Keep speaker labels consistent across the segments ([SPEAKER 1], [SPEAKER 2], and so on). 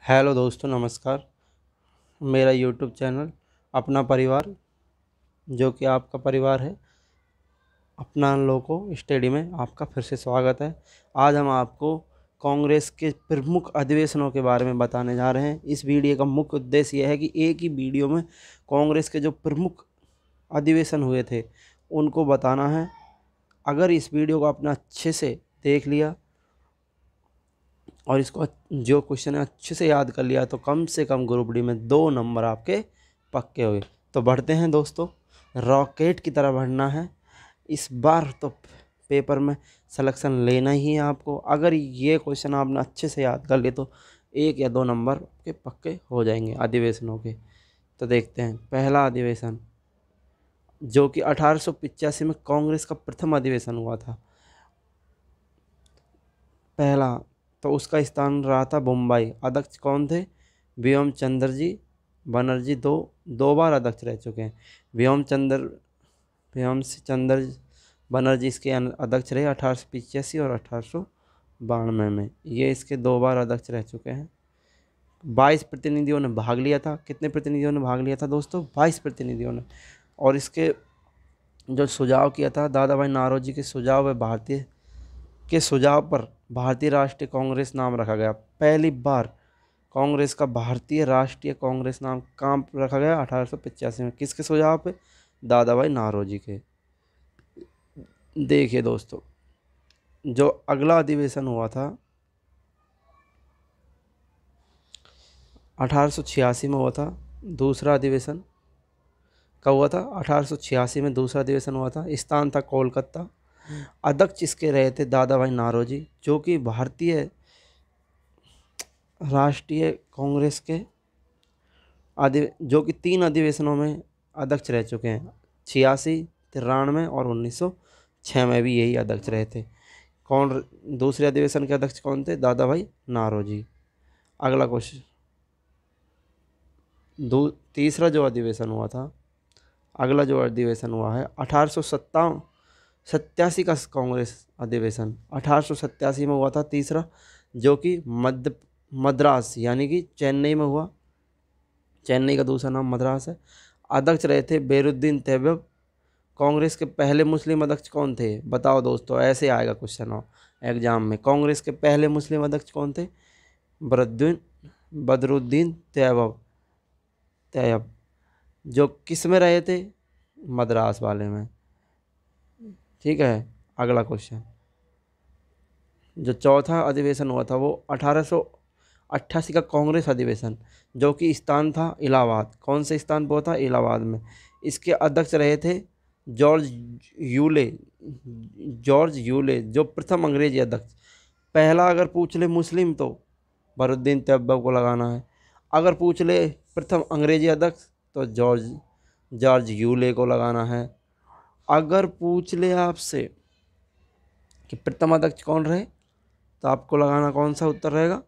[SPEAKER 1] Hello दोस्तों, नमस्कार। मेरा यूट्यूब चैनल अपना परिवार, जो कि आपका परिवार है, अपना लोगो स्टडी में आपका फिर से स्वागत है। आज हम आपको कांग्रेस के प्रमुख अधिवेशनों के बारे में बताने जा रहे हैं। इस वीडियो का मुख्य उद्देश्य यह है कि एक ही वीडियो में कांग्रेस के जो प्रमुख अधिवेशन हुए थे उनको बताना है। अगर इस वीडियो को आपने अच्छे से देख लिया और इसको जो क्वेश्चन है अच्छे से याद कर लिया तो कम से कम ग्रुप डी में 2 नंबर आपके पक्के हुए। तो बढ़ते हैं दोस्तों, रॉकेट की तरह बढ़ना है। इस बार तो पेपर में सिलेक्शन लेना ही है आपको। अगर ये क्वेश्चन आपने अच्छे से याद कर लिए तो 1 या 2 नंबर के पक्के हो जाएंगे अधिवेशनों के। तो देखते हैं पहला अधिवेशन, जो कि 1885 में कांग्रेस का प्रथम अधिवेशन हुआ था। पहला तो उसका स्थान रहा था मुंबई। अध्यक्ष कौन थे? व्योम चंद्र जी बनर्जी दो बार अध्यक्ष रह चुके हैं। व्योम चंद्र बनर्जी इसके अध्यक्ष रहे 1885 और 1892 में। ये इसके 2 बार अध्यक्ष रह चुके हैं। 22 प्रतिनिधियों ने भाग लिया था। कितने प्रतिनिधियों ने भाग लिया था दोस्तों? 22 प्रतिनिधियों ने। और इसके जो सुझाव किया था दादा भाई नारोजी के सुझाव पर भारतीय राष्ट्रीय कांग्रेस नाम रखा गया। पहली बार कांग्रेस का भारतीय राष्ट्रीय कांग्रेस नाम कहाँ रखा गया? 1885 में। किसके सुझाव पे? दादा भाई नारोजी के। देखिए दोस्तों, जो अगला अधिवेशन हुआ था 1886 में हुआ था। दूसरा अधिवेशन कब हुआ था? 1886 में दूसरा अधिवेशन हुआ था। स्थान था कोलकाता। अध्यक्ष इसके रहे थे दादा भाई नारोजी, जो कि भारतीय राष्ट्रीय कांग्रेस के जो कि 3 अधिवेशनों में अध्यक्ष रह चुके हैं। 86, 93 और 1906 में भी यही अध्यक्ष रहे थे। दूसरे अधिवेशन के अध्यक्ष कौन थे? दादा भाई नारोजी। अगला क्वेश्चन, तीसरा जो अधिवेशन हुआ था, अगला जो अधिवेशन हुआ है 1887 का कांग्रेस अधिवेशन 1887 में हुआ था तीसरा, जो कि मद्रास यानी कि चेन्नई में हुआ। चेन्नई का दूसरा नाम मद्रास है। अध्यक्ष रहे थे बैरुद्दीन तैयब। कांग्रेस के पहले मुस्लिम अध्यक्ष कौन थे? बताओ दोस्तों, ऐसे आएगा क्वेश्चन हो एग्जाम में। कांग्रेस के पहले मुस्लिम अध्यक्ष कौन थे? बदरुद्दीन तैयब, जो किस में रहे थे? मद्रास वाले में। ठीक है। अगला क्वेश्चन, जो चौथा अधिवेशन हुआ था वो 1888 का कांग्रेस अधिवेशन, जो कि स्थान था इलाहाबाद। कौन से स्थान पर था? इलाहाबाद में। इसके अध्यक्ष रहे थे जॉर्ज यूले, जो प्रथम अंग्रेजी अध्यक्ष। पहला अगर पूछ ले मुस्लिम तो बरुद्दीन तैयब को लगाना है। अगर पूछ ले प्रथम अंग्रेजी अध्यक्ष तो जॉर्ज यूले को लगाना है। अगर पूछ ले आपसे कि प्रथम अध्यक्ष कौन रहे तो आपको लगाना कौन सा उत्तर रहेगा?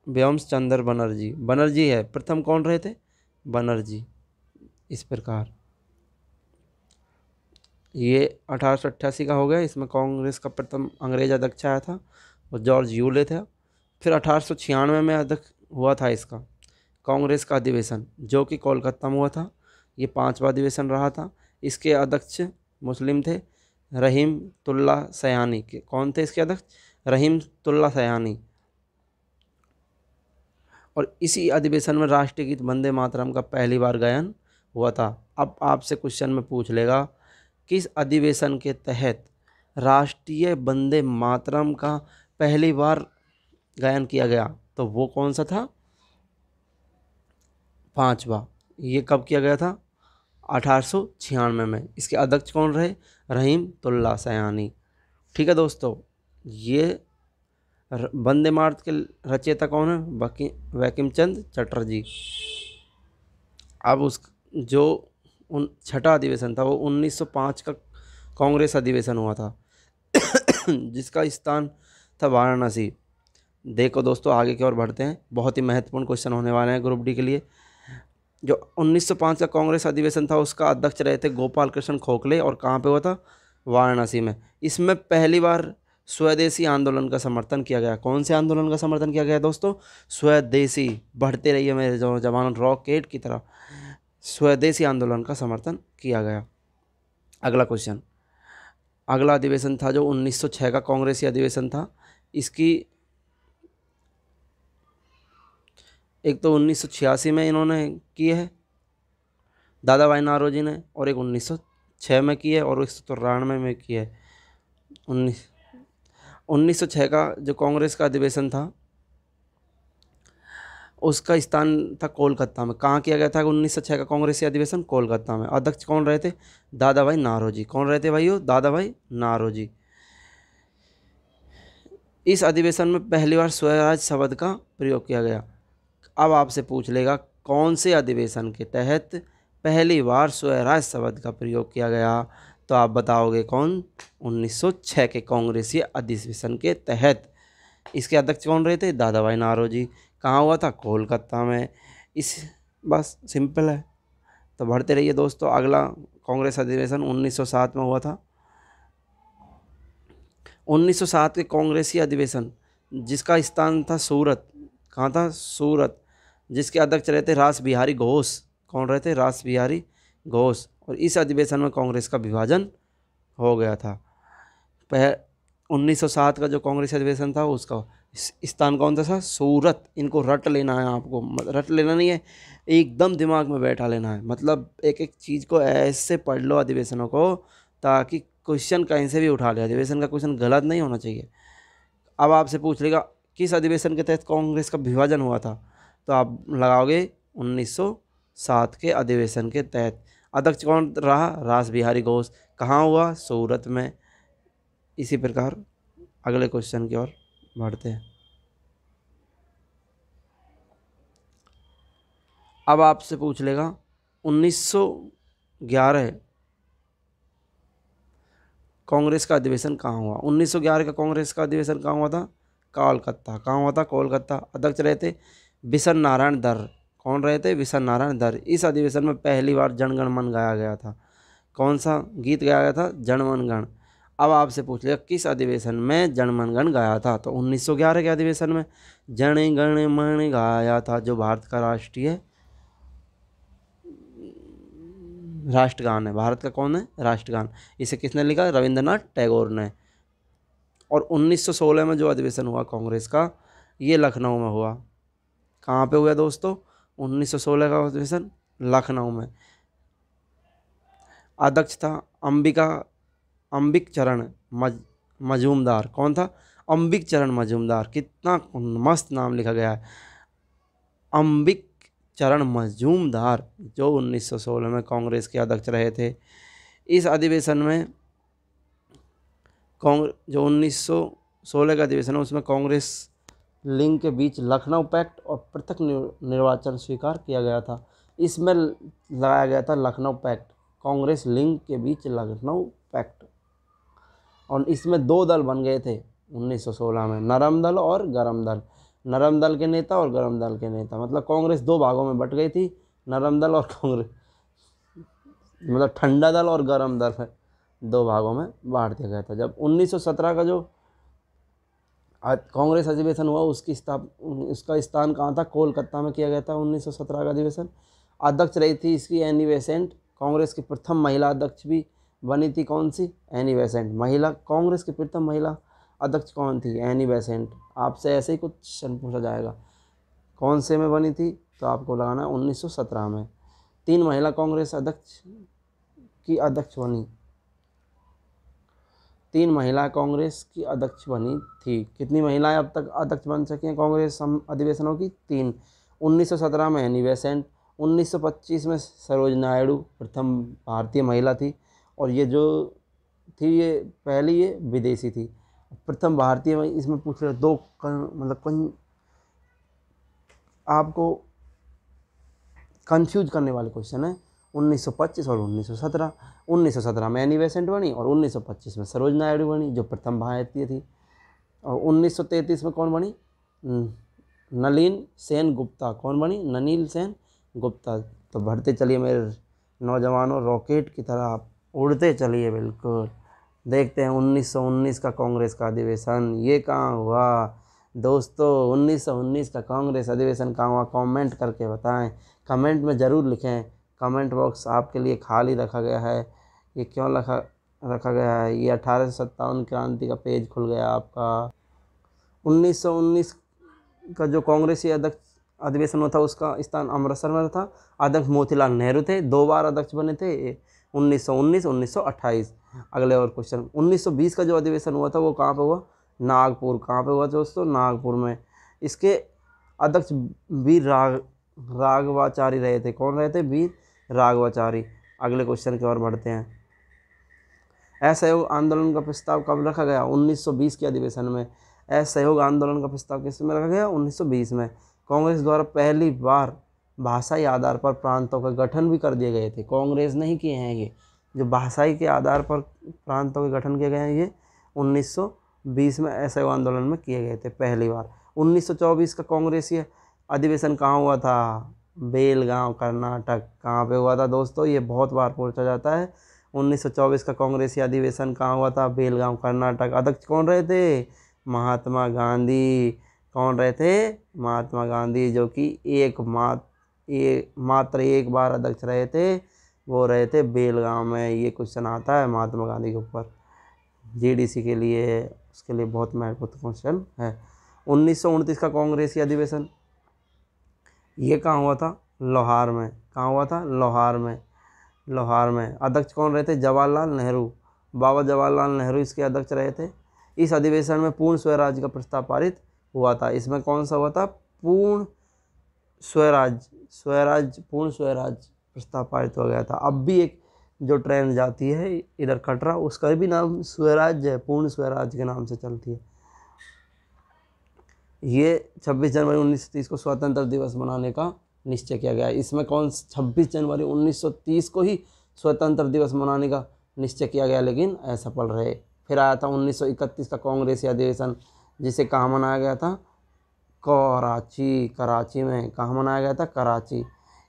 [SPEAKER 1] व्योम चंद्र बनर्जी है। प्रथम कौन रहे थे? बनर्जी। इस प्रकार ये 1888 का हो गया। इसमें कांग्रेस का प्रथम अंग्रेज अध्यक्ष आया था और जॉर्ज यूले था। फिर 1896 में अध्यक्ष हुआ था इसका कांग्रेस का अधिवेशन, जो कि कोलकाता में हुआ था। ये 5वां अधिवेशन रहा था। इसके अध्यक्ष मुस्लिम थे, रहीमतुल्लाह सयानी के। कौन थे इसके अध्यक्ष? रहीमतुल्लाह सयानी। और इसी अधिवेशन में राष्ट्रीय गीत वंदे मातरम का पहली बार गायन हुआ था। अब आपसे क्वेश्चन में पूछ लेगा किस अधिवेशन के तहत राष्ट्रीय वंदे मातरम का पहली बार गायन किया गया, तो वो कौन सा था? 5वां। ये कब किया गया था? 1896 में। इसके अध्यक्ष कौन रहे? रहीमतुल्लाह सयानी। ठीक है दोस्तों, ये वंदे मातरम के रचयिता कौन है? बंकिम चंद्र चटर्जी। अब उस जो छठा अधिवेशन था वो 1905 का कांग्रेस अधिवेशन हुआ था जिसका स्थान था वाराणसी। देखो दोस्तों, आगे की ओर बढ़ते हैं। बहुत ही महत्वपूर्ण क्वेश्चन होने वाले हैं ग्रुप डी के लिए। जो 1905 का कांग्रेस अधिवेशन था उसका अध्यक्ष रहे थे गोपाल कृष्ण खोखले, और कहाँ पे हुआ था? वाराणसी में। इसमें पहली बार स्वदेशी आंदोलन का समर्थन किया गया। कौन से आंदोलन का समर्थन किया गया दोस्तों? स्वदेशी, बढ़ते रहिए मेरे जवान रॉकेट की तरह, स्वदेशी आंदोलन का समर्थन किया गया। अगला क्वेश्चन, अगला अधिवेशन था जो 1906 का कांग्रेसी अधिवेशन था। इसकी एक तो 1986 में इन्होंने की है दादा भाई नारोजी ने, और एक 1906 में की है, और 1993 में की है। 1906 का जो कांग्रेस का अधिवेशन था उसका स्थान था कोलकाता में। कहाँ किया गया था 1906 का कांग्रेसी अधिवेशन? कोलकाता में। अध्यक्ष कौन रहे थे? दादा भाई नारोजी। कौन रहे थे भाइयों? दादा भाई नारोजी। इस अधिवेशन में पहली बार स्वराज शब्द का प्रयोग किया गया। अब आपसे पूछ लेगा कौन से अधिवेशन के तहत पहली बार स्वराज शब्द का प्रयोग किया गया, तो आप बताओगे कौन? 1906 के कांग्रेसी अधिवेशन के तहत। इसके अध्यक्ष कौन रहे थे? दादा भाई नारोजी। कहाँ हुआ था? कोलकाता में। इस बस सिंपल है। तो बढ़ते रहिए दोस्तों। अगला कांग्रेस अधिवेशन 1907 में हुआ था। 1907 के कांग्रेसी अधिवेशन जिसका स्थान था सूरत। कहाँ था? सूरत। जिसके अध्यक्ष रहते रास बिहारी घोष। कौन रहते? रास बिहारी घोष। और इस अधिवेशन में कांग्रेस का विभाजन हो गया था। 1907 का जो कांग्रेस अधिवेशन था उसका स्थान कौन सा था? सूरत। इनको रट लेना है आपको, रट लेना नहीं है, एकदम दिमाग में बैठा लेना है। मतलब एक एक चीज़ को ऐसे पढ़ लो अधिवेशनों को, ताकि क्वेश्चन कहीं से भी उठा ले। अधिवेशन का क्वेश्चन गलत नहीं होना चाहिए। अब आपसे पूछ लेगा किस अधिवेशन के तहत कांग्रेस का विभाजन हुआ था, तो आप लगाओगे 1907 के अधिवेशन के तहत। अध्यक्ष कौन रहा? रास बिहारी घोष। कहाँ हुआ? सूरत में। इसी प्रकार अगले क्वेश्चन की ओर बढ़ते हैं। अब आपसे पूछ लेगा 1911 कांग्रेस का अधिवेशन कहाँ हुआ? 1911 का कांग्रेस का अधिवेशन कहाँ हुआ था? कोलकाता। कहाँ हुआ था? कोलकाता। अध्यक्ष रहे थे बिशन नारायण दर। कौन रहे थे? बिशन नारायण दर। इस अधिवेशन में पहली बार जनगण मन गाया गया था। कौन सा गीत गाया गया था? जनगण गण। अब आपसे पूछ लिया किस अधिवेशन में जनगण गण गाया था, तो 1911 के अधिवेशन में जन गण मन गाया था, जो भारत का राष्ट्रीय राष्ट्रगान है। भारत का कौन है? राष्ट्रगान। इसे किसने लिखा? रविंद्रनाथ टैगोर ने। और 1916 में जो अधिवेशन हुआ कांग्रेस का, ये लखनऊ में हुआ। कहाँ पे हुआ दोस्तों? 1916 का अधिवेशन लखनऊ में। अध्यक्ष था अंबिक चरण मजूमदार। कौन था? अंबिक चरण मजूमदार। कितना मस्त नाम लिखा गया है, अंबिक चरण मजूमदार, जो 1916 में कांग्रेस के अध्यक्ष रहे थे। इस अधिवेशन में जो 1916 का अधिवेशन है उसमें कांग्रेस लिंग के बीच लखनऊ पैक्ट और पृथक निर्वाचन स्वीकार किया गया था। इसमें लगाया गया था लखनऊ पैक्ट, कांग्रेस लिंग के बीच लखनऊ पैक्ट। और इसमें दो दल बन गए थे 1916 में, नरम दल और गरम दल। नरम दल के नेता और गरम दल के नेता, मतलब कांग्रेस दो भागों में बट गई थी। नरम दल और कांग्रेस, मतलब ठंडा दल और गरम दल है, दो भागों में बांट दिया गया था। जब 1917 का जो कांग्रेस अधिवेशन हुआ उसका स्थान कहाँ था? कोलकाता में किया गया था 1917 का अधिवेशन। अध्यक्ष रही थी इसकी एनी बेसेंट। कांग्रेस की प्रथम महिला अध्यक्ष भी बनी थी। कौन सी? Annie Besant. महिला कांग्रेस की प्रथम महिला अध्यक्ष कौन थी? Annie Besant. आपसे ऐसे ही कुछ क्वेश्चन पूछा जाएगा कौन से में बनी थी, तो आपको लगाना है 1917 में। 3 महिला कांग्रेस अध्यक्ष की अध्यक्ष बनी, 3 महिला कांग्रेस की अध्यक्ष बनी थी। कितनी महिलाएं अब तक अध्यक्ष बन चुकी हैं कांग्रेस अधिवेशनों की? 3। 1917 में एनी बेसेंट, 1925 में सरोज नायडू प्रथम भारतीय महिला थी, और ये जो थी ये पहली ये विदेशी थी। प्रथम भारतीय में इसमें पूछ रहे दो मतलब आपको कंफ्यूज करने वाले क्वेश्चन है। 1925 और 1917। 1917 में एनी बेसेंट बनी और 1925 में सरोज नायडू बनी, जो प्रथम भारतीय थी। और 1933 में कौन बनी? नलिन सेन गुप्ता। कौन बनी? नलिन सेन गुप्ता। तो बढ़ते चलिए मेरे नौजवानों, रॉकेट की तरह आप उड़ते चलिए बिल्कुल। देखते हैं 1919 का कांग्रेस का अधिवेशन ये कहाँ हुआ दोस्तों। 1919 का कांग्रेस अधिवेशन कहाँ हुआ, कमेंट करके बताएं। कमेंट में ज़रूर लिखें। कमेंट बॉक्स आपके लिए खाली रखा गया है। ये क्यों रखा रखा गया है, ये 1857 क्रांति का पेज खुल गया आपका। 1919 का जो कांग्रेसी अध्यक्ष अधिवेशन हुआ था उसका स्थान अमृतसर में था। अध्यक्ष मोतीलाल नेहरू थे, 2 बार अध्यक्ष बने थे, 1919 1928। अगले और क्वेश्चन, 1920 का जो अधिवेशन हुआ था वो कहाँ पे हुआ, नागपुर। कहाँ पे हुआ दोस्तों, नागपुर में। इसके अध्यक्ष वीर राघवाचारी रहे थे। कौन रहे थे, वीर राघवाचारी। अगले क्वेश्चन की ओर बढ़ते हैं। असहयोग आंदोलन का प्रस्ताव कब रखा गया, 1920 के अधिवेशन में। असहयोग आंदोलन का प्रस्ताव किस में रखा गया, 1920 में। कांग्रेस द्वारा पहली बार भाषाई आधार पर प्रांतों का गठन भी कर दिए गए थे। कांग्रेस नहीं किए हैं ये, जो भाषाई के आधार पर प्रांतों के गठन किए गए हैं ये 1920 में असहयोग आंदोलन में किए गए थे पहली बार। 1924 का कांग्रेसी अधिवेशन कहाँ हुआ था, बेलगांव कर्नाटक। कहाँ पे हुआ था दोस्तों, ये बहुत बार पूछा जाता है। 1924 का कांग्रेसी अधिवेशन कहाँ हुआ था, बेलगांव कर्नाटक। अध्यक्ष कौन रहे थे, महात्मा गांधी। कौन रहे थे, महात्मा गांधी, जो कि मात्र एक बार अध्यक्ष रहे थे, वो रहे थे बेलगांव में। ये क्वेश्चन आता है महात्मा गांधी के ऊपर, जीडीसी के लिए, उसके लिए बहुत महत्वपूर्ण क्वेश्चन है। 1929 का कांग्रेसी अधिवेशन ये कहाँ हुआ था, लाहौर में। कहाँ हुआ था, लाहौर में। लाहौर में अध्यक्ष कौन रहे थे, जवाहरलाल नेहरू। बाबा जवाहरलाल नेहरू इसके अध्यक्ष रहे थे। इस अधिवेशन में पूर्ण स्वराज का प्रस्ताव पारित हुआ था। इसमें कौन सा हुआ था, पूर्ण स्वराज प्रस्ताव पारित हो गया था। अब भी एक जो ट्रेन जाती है इधर कटरा, उसका भी नाम स्वराज है, पूर्ण स्वराज के नाम से चलती है। ये 26 जनवरी 1930 को स्वतंत्र दिवस मनाने का निश्चय किया गया। इसमें कौन 26 जनवरी 1930 को ही स्वतंत्र दिवस मनाने का निश्चय किया गया, लेकिन असफल रहे। फिर आया था 1931 का कांग्रेसी अधिवेशन, जिसे कहाँ मनाया गया था, कराची में। कहाँ मनाया गया था, कराची।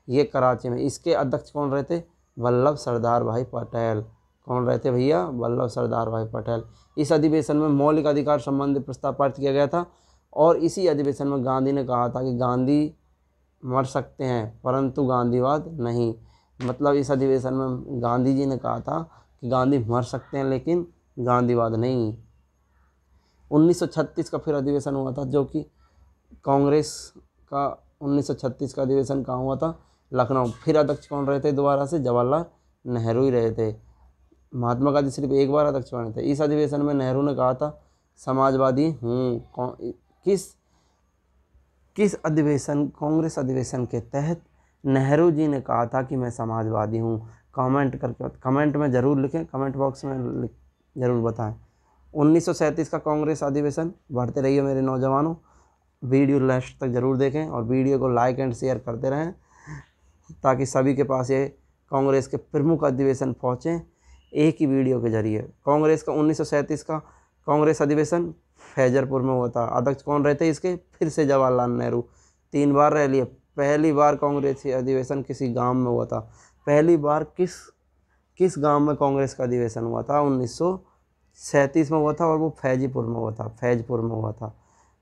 [SPEAKER 1] ये कराची में। इसके अध्यक्ष कौन रहे थे, वल्लभ सरदार भाई पटेल। कौन रहे थे भैया, वल्लभ सरदार भाई पटेल। इस अधिवेशन में मौलिक अधिकार संबंधी प्रस्ताव पारित किया गया था और इसी अधिवेशन में गांधी ने कहा था कि गांधी मर सकते हैं परंतु गांधीवाद नहीं। मतलब इस अधिवेशन में गांधी जी ने कहा था कि गांधी मर सकते हैं लेकिन गांधीवाद नहीं। 1936 का फिर अधिवेशन हुआ था, जो कि कांग्रेस का 1936 का अधिवेशन कहाँ हुआ था, लखनऊ। फिर अध्यक्ष कौन रहे थे, दोबारा से जवाहरलाल नेहरू ही रहे थे। महात्मा गांधी सिर्फ एक बार अध्यक्ष बने थे। इस अधिवेशन में नेहरू ने कहा था समाजवादी हूँ। किस अधिवेशन, कांग्रेस अधिवेशन के तहत नेहरू जी ने कहा था कि मैं समाजवादी हूँ। कमेंट में ज़रूर लिखें, कमेंट बॉक्स में ज़रूर बताएं। 1937 का कांग्रेस अधिवेशन। बढ़ते रहिए मेरे नौजवानों, वीडियो लास्ट तक ज़रूर देखें और वीडियो को लाइक एंड शेयर करते रहें ताकि सभी के पास ये कांग्रेस के प्रमुख अधिवेशन पहुँचें एक ही वीडियो के जरिए। कांग्रेस का 1937 का कांग्रेस अधिवेशन फैजरपुर में हुआ था। अध्यक्ष कौन रहे थे इसके, फिर से जवाहरलाल नेहरू। 3 बार रह लिए। पहली बार कांग्रेसी अधिवेशन किसी गांव में हुआ था। पहली बार किस गांव में कांग्रेस का अधिवेशन हुआ था, 1937 में हुआ था और वो फैजपुर में हुआ था।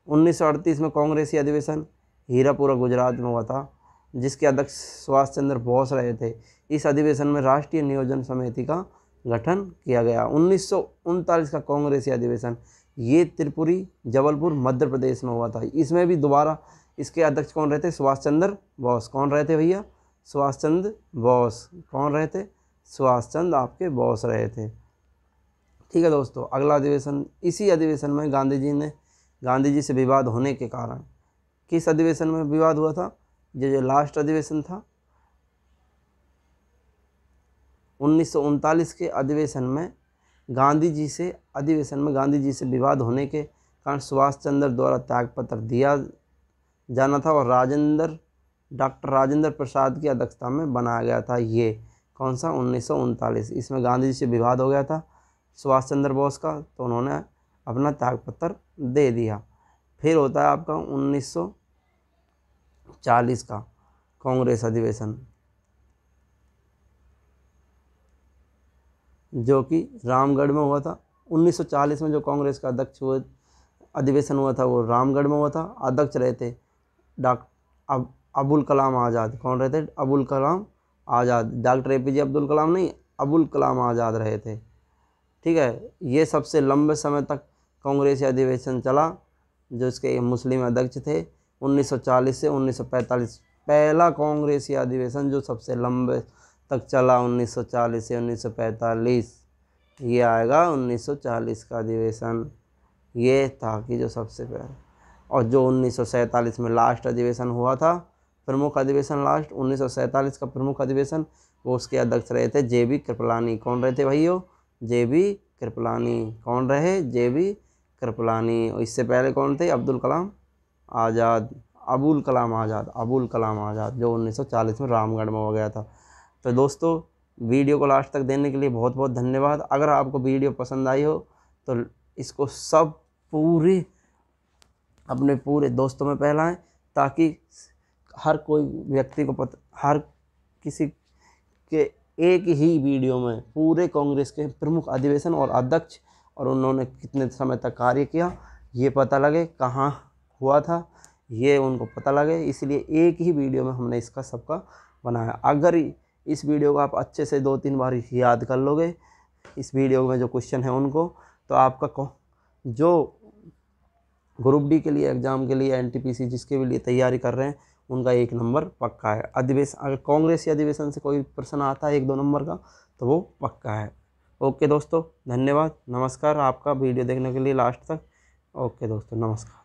[SPEAKER 1] 1938 में कांग्रेसी अधिवेशन हीरापुरा गुजरात में हुआ था, जिसके अध्यक्ष सुभाष चंद्र बोस रहे थे। इस अधिवेशन में राष्ट्रीय नियोजन समिति का गठन किया गया। 1939 का कांग्रेसी अधिवेशन ये त्रिपुरी जबलपुर मध्य प्रदेश में हुआ था। इसमें भी दोबारा इसके अध्यक्ष कौन रहे थे, सुभाष चंद्र बोस। कौन रहे थे भैया, सुभाष चंद्र बोस। कौन रहे थे, सुभाष चंद्र आपके बॉस रहे थे। ठीक है दोस्तों, अगला अधिवेशन। इसी अधिवेशन में गांधी जी से विवाद होने के कारण, किस अधिवेशन में विवाद हुआ था, जो लास्ट अधिवेशन था 1939 के अधिवेशन में गांधी जी से विवाद होने के कारण सुभाष चंद्र द्वारा त्यागपत्र दिया जाना था और डॉक्टर राजेंद्र प्रसाद की अध्यक्षता में बनाया गया था। ये कौन सा, 1939। इसमें गांधी जी से विवाद हो गया था सुभाष चंद्र बोस का, तो उन्होंने अपना त्यागपत्र दे दिया। फिर होता है आपका 1940 का कांग्रेस अधिवेशन, जो कि रामगढ़ में हुआ था। 1940 में जो कांग्रेस का अध्यक्ष हुए अधिवेशन हुआ था वो रामगढ़ में हुआ था। अध्यक्ष रहे थे अबुल कलाम आज़ाद। कौन रहे थे? अबुल कलाम आज़ाद। डॉक्टर APJ अब्दुल कलाम नहीं, अबुल कलाम आज़ाद रहे थे। ठीक है, ये सबसे लंबे समय तक कांग्रेसी अधिवेशन चला जो इसके मुस्लिम अध्यक्ष थे। 1940 से 1945 पहला कांग्रेसी अधिवेशन जो सबसे लंबे तक चला 1940 से 1945, ये आएगा 1940 का अधिवेशन। ये था कि जो सबसे पहले, और जो 1947 में लास्ट अधिवेशन हुआ था, प्रमुख अधिवेशन लास्ट 1947 का प्रमुख अधिवेशन, वो उसके अध्यक्ष रहे थे JB कृपलानी। कौन रहे थे भाइयों? JB कृपलानी। कौन रहे? JB कृपलानी। और इससे पहले कौन थे? अब्दुल कलाम आज़ाद, अबुल कलाम आज़ाद, अबुल कलाम आज़ाद, जो 1940 में रामगढ़ में हो गया था। तो दोस्तों, वीडियो को लास्ट तक देने के लिए बहुत बहुत धन्यवाद। अगर आपको वीडियो पसंद आई हो तो इसको सब अपने पूरे दोस्तों में फैलाएं, ताकि हर कोई व्यक्ति को हर किसी के एक ही वीडियो में पूरे कांग्रेस के प्रमुख अधिवेशन और अध्यक्ष और उन्होंने कितने समय तक कार्य किया ये पता लगे, कहाँ हुआ था ये उनको पता लगे। इसलिए एक ही वीडियो में हमने इसका सबका बनाया। अगर इस वीडियो को आप अच्छे से 2-3 बार याद कर लोगे, इस वीडियो में जो क्वेश्चन है उनको, तो आपका जो ग्रुप D के लिए एग्ज़ाम के लिए NTPC जिसके भी लिए तैयारी कर रहे हैं उनका 1 नंबर पक्का है। अधिवेशन अगर कांग्रेस अधिवेशन से कोई प्रश्न आता है 1-2 नंबर का तो वो पक्का है। ओके दोस्तों, धन्यवाद, नमस्कार आपका वीडियो देखने के लिए लास्ट तक। ओके दोस्तों, नमस्कार।